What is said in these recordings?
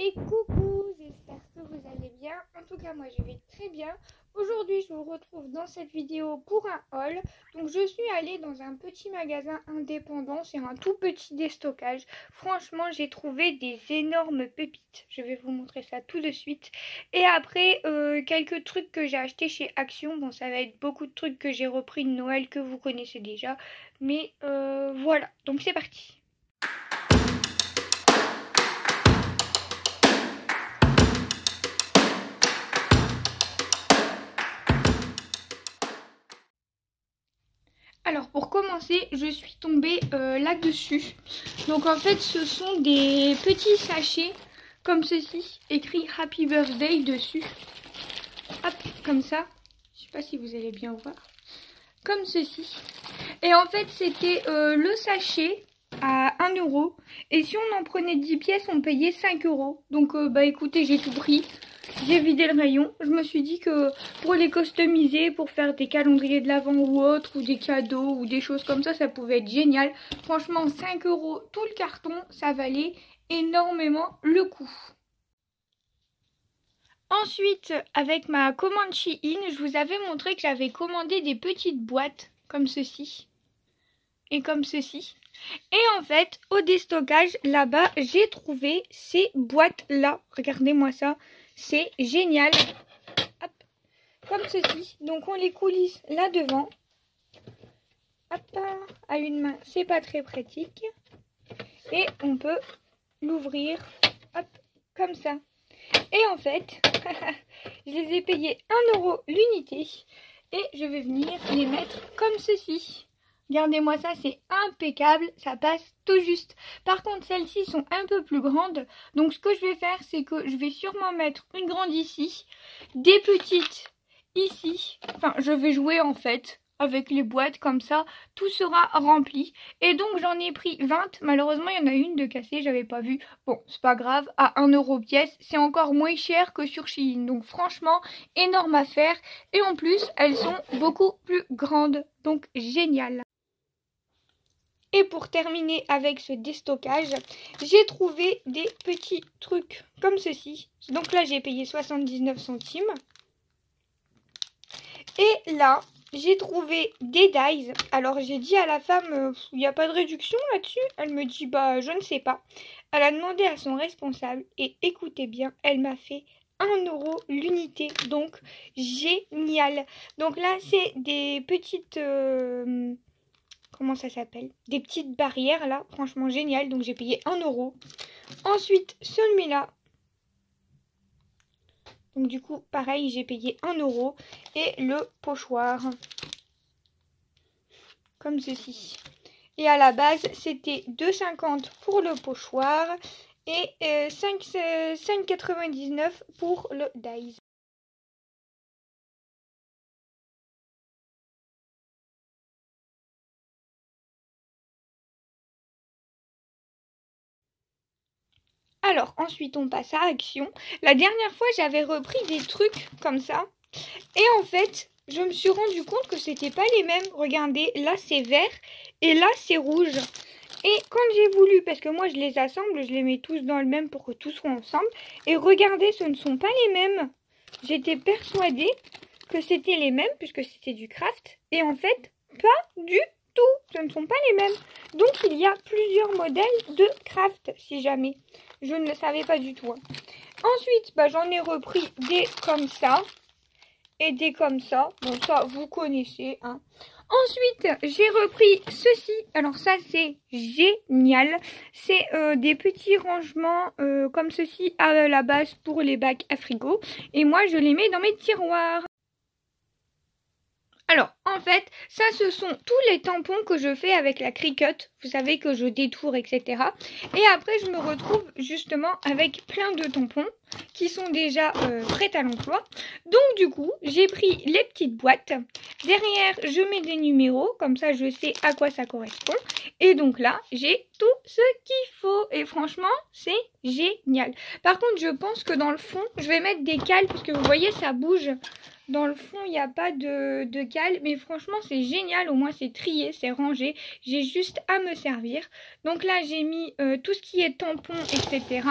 Et coucou, j'espère que vous allez bien. En tout cas, moi je vais très bien. Aujourd'hui, je vous retrouve dans cette vidéo pour un haul. Donc, je suis allée dans un petit magasin indépendant. C'est un tout petit déstockage. Franchement, j'ai trouvé des énormes pépites. Je vais vous montrer ça tout de suite. Et après, quelques trucs que j'ai achetés chez Action. Bon, ça va être beaucoup de trucs que j'ai repris de Noël que vous connaissez déjà. Mais voilà, donc c'est parti. Alors pour commencer, je suis tombée là-dessus. Donc en fait ce sont des petits sachets comme ceci, écrit Happy Birthday dessus. Hop, comme ça. Je sais pas si vous allez bien voir. Comme ceci. Et en fait c'était le sachet à 1 €. Et si on en prenait 10 pièces, on payait 5 €. Donc bah écoutez, j'ai tout pris. J'ai vidé le rayon. Je me suis dit que pour les customiser, pour faire des calendriers de l'Avent ou autre, ou des cadeaux, ou des choses comme ça pouvait être génial. Franchement, 5 € tout le carton, ça valait énormément le coup. Ensuite, avec ma commande Shein, je vous avais montré que j'avais commandé des petites boîtes comme ceci. Et comme ceci. Et en fait, au déstockage, là-bas, j'ai trouvé ces boîtes-là. Regardez-moi ça. C'est génial. Hop, comme ceci. Donc on les coulisse là devant. Hop, à une main, c'est pas très pratique. Et on peut l'ouvrir, hop, comme ça. Et en fait, je les ai payés 1 € l'unité. Et je vais venir les mettre comme ceci. Regardez-moi ça, c'est impeccable, ça passe tout juste. Par contre, celles-ci sont un peu plus grandes. Donc ce que je vais faire, c'est que je vais sûrement mettre une grande ici, des petites ici. Enfin, je vais jouer en fait avec les boîtes comme ça, tout sera rempli. Et donc j'en ai pris 20, malheureusement il y en a une de cassée, j'avais pas vu. Bon, c'est pas grave, à 1 € pièce, c'est encore moins cher que sur Shein. Donc franchement, énorme affaire. Et en plus, elles sont beaucoup plus grandes, donc génial. Et pour terminer avec ce déstockage, j'ai trouvé des petits trucs comme ceci. Donc là, j'ai payé 79 centimes. Et là, j'ai trouvé des dies. Alors, j'ai dit à la femme, il n'y a pas de réduction là-dessus. Elle me dit, bah, je ne sais pas. Elle a demandé à son responsable. Et écoutez bien, elle m'a fait 1 € l'unité. Donc, génial. Donc là, c'est des petites... comment ça s'appelle? Des petites barrières là, franchement génial, donc j'ai payé 1 €. Ensuite, celui-là. Donc du coup, pareil, j'ai payé 1 €. Et le pochoir. Comme ceci. Et à la base, c'était 2,50 € pour le pochoir. Et 5,99 € pour le dies. Alors, ensuite, on passe à Action. La dernière fois, j'avais repris des trucs comme ça. Et en fait, je me suis rendu compte que c'était pas les mêmes. Regardez, là, c'est vert et là, c'est rouge. Et quand j'ai voulu, parce que moi, je les assemble, je les mets tous dans le même pour que tous soient ensemble. Et regardez, ce ne sont pas les mêmes. J'étais persuadée que c'était les mêmes, puisque c'était du craft. Et en fait, pas du tout. Ce ne sont pas les mêmes. Donc, il y a plusieurs modèles de craft, si jamais. Je ne le savais pas du tout. Ensuite, bah, j'en ai repris des comme ça. Et des comme ça. Bon, ça, vous connaissez. Hein. Ensuite, j'ai repris ceci. Alors ça, c'est génial. C'est des petits rangements comme ceci à la base pour les bacs à frigo. Et moi, je les mets dans mes tiroirs. Alors, en fait, ça, ce sont tous les tampons que je fais avec la Cricut. Vous savez que je détourne, etc. Et après, je me retrouve justement avec plein de tampons qui sont déjà prêts à l'emploi. Donc, du coup, j'ai pris les petites boîtes. Derrière, je mets des numéros. Comme ça, je sais à quoi ça correspond. Et donc là, j'ai tout ce qu'il faut. Et franchement, c'est génial. Par contre, je pense que dans le fond, je vais mettre des cales parce que vous voyez, ça bouge. Dans le fond, il n'y a pas de cale, mais franchement, c'est génial. Au moins, c'est trié, c'est rangé. J'ai juste à me servir. Donc là, j'ai mis tout ce qui est tampon, etc.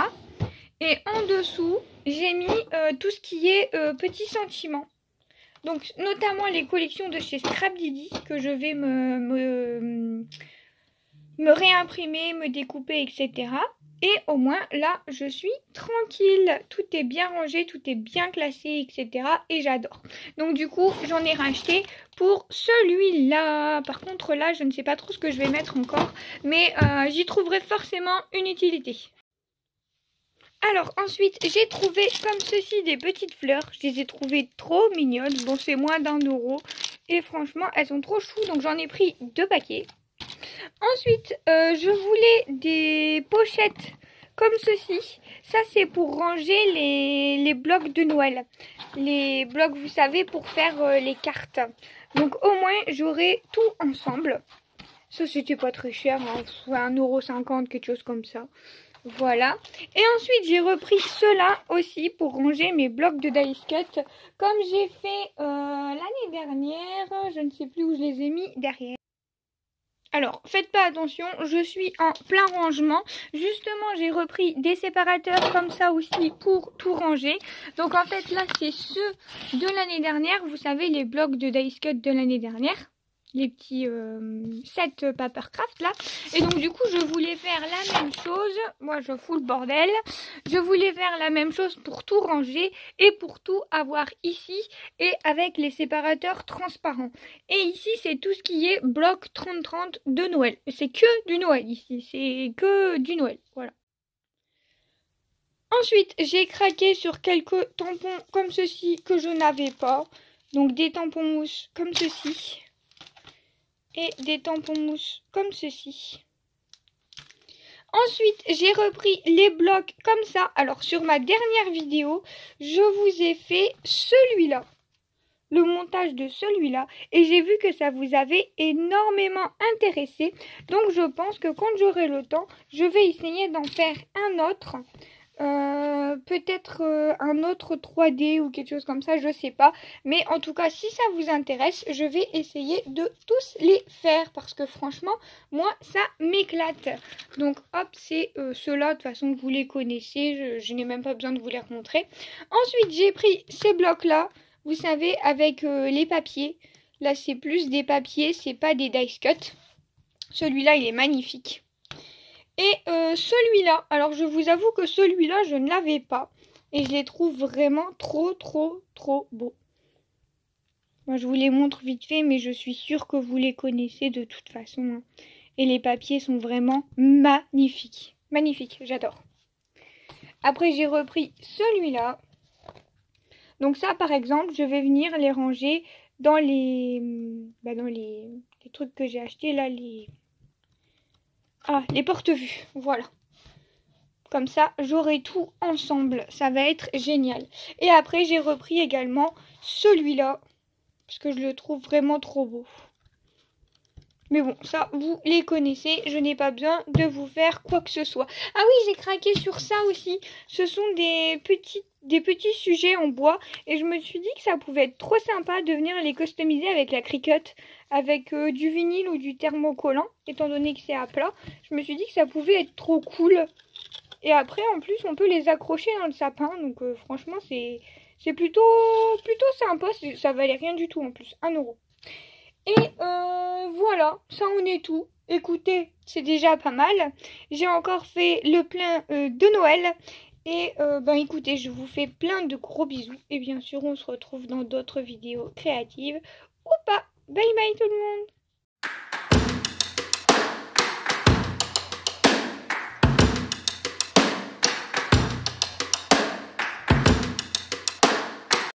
Et en dessous, j'ai mis tout ce qui est petits sentiments. Donc notamment les collections de chez Scrap Didi que je vais me réimprimer, me découper, etc. Et au moins là, je suis tranquille. Tout est bien rangé, tout est bien classé, etc. Et j'adore. Donc du coup, j'en ai racheté pour celui-là. Par contre là, je ne sais pas trop ce que je vais mettre encore. Mais j'y trouverai forcément une utilité. Alors ensuite, j'ai trouvé comme ceci des petites fleurs. Je les ai trouvées trop mignonnes. Bon, c'est moins d'1 €. Et franchement, elles sont trop choues. Donc j'en ai pris 2 paquets. Ensuite, je voulais des pochettes comme ceci. Ça, c'est pour ranger les blocs de Noël. Les blocs, vous savez, pour faire les cartes. Donc au moins, j'aurai tout ensemble. Ça, c'était pas très cher. Hein. 1,50 €, quelque chose comme ça. Voilà. Et ensuite, j'ai repris cela aussi pour ranger mes blocs de dice cut. Comme j'ai fait l'année dernière. Je ne sais plus où je les ai mis derrière. Alors, faites pas attention, je suis en plein rangement. Justement, j'ai repris des séparateurs comme ça aussi pour tout ranger. Donc en fait, là, c'est ceux de l'année dernière. Vous savez, les blocs de dice cut de l'année dernière. Les petits sets Papercraft là. Et donc du coup je voulais faire la même chose. Moi je fous le bordel. Je voulais faire la même chose pour tout ranger et pour tout avoir ici et avec les séparateurs transparents. Et ici c'est tout ce qui est bloc 30-30 de Noël. C'est que du Noël ici. C'est que du Noël. Voilà. Ensuite j'ai craqué sur quelques tampons comme ceci que je n'avais pas. Donc des tampons mousse comme ceci. Et des tampons mousse comme ceci. Ensuite, j'ai repris les blocs comme ça. Alors, sur ma dernière vidéo, je vous ai fait celui-là. Le montage de celui-là. Et j'ai vu que ça vous avait énormément intéressé. Donc, je pense que quand j'aurai le temps, je vais essayer d'en faire un autre. Peut-être un autre 3D ou quelque chose comme ça, je sais pas. Mais en tout cas, si ça vous intéresse, je vais essayer de tous les faire. Parce que franchement, moi, ça m'éclate. Donc hop, c'est ceux-là. De toute façon, vous les connaissez. Je n'ai même pas besoin de vous les remontrer. Ensuite, j'ai pris ces blocs-là. Vous savez, avec les papiers. Là, c'est plus des papiers, c'est pas des dice cut. Celui-là, il est magnifique. Et celui-là, alors je vous avoue que celui-là, je ne l'avais pas. Et je les trouve vraiment trop beaux. Moi, je vous les montre vite fait, mais je suis sûre que vous les connaissez de toute façon. Hein. Et les papiers sont vraiment magnifiques. Magnifiques, j'adore. Après, j'ai repris celui-là. Donc ça, par exemple, je vais venir les ranger dans les trucs que j'ai achetés là, les porte-vues, voilà. Comme ça, j'aurai tout ensemble. Ça va être génial. Et après, j'ai repris également celui-là. Parce que je le trouve vraiment trop beau. Mais bon, ça, vous les connaissez. Je n'ai pas besoin de vous faire quoi que ce soit. Ah oui, j'ai craqué sur ça aussi. Ce sont des petits sujets en bois. Et je me suis dit que ça pouvait être trop sympa de venir les customiser avec la Cricut. Avec du vinyle ou du thermocollant. Étant donné que c'est à plat. Je me suis dit que ça pouvait être trop cool. Et après, en plus, on peut les accrocher dans le sapin. Donc franchement, c'est plutôt sympa. Ça valait rien du tout en plus. 1 €. Et voilà, ça en est tout. Écoutez, c'est déjà pas mal. J'ai encore fait le plein de Noël. Et écoutez, je vous fais plein de gros bisous. Et bien sûr, on se retrouve dans d'autres vidéos créatives ou pas. Bye bye tout le monde!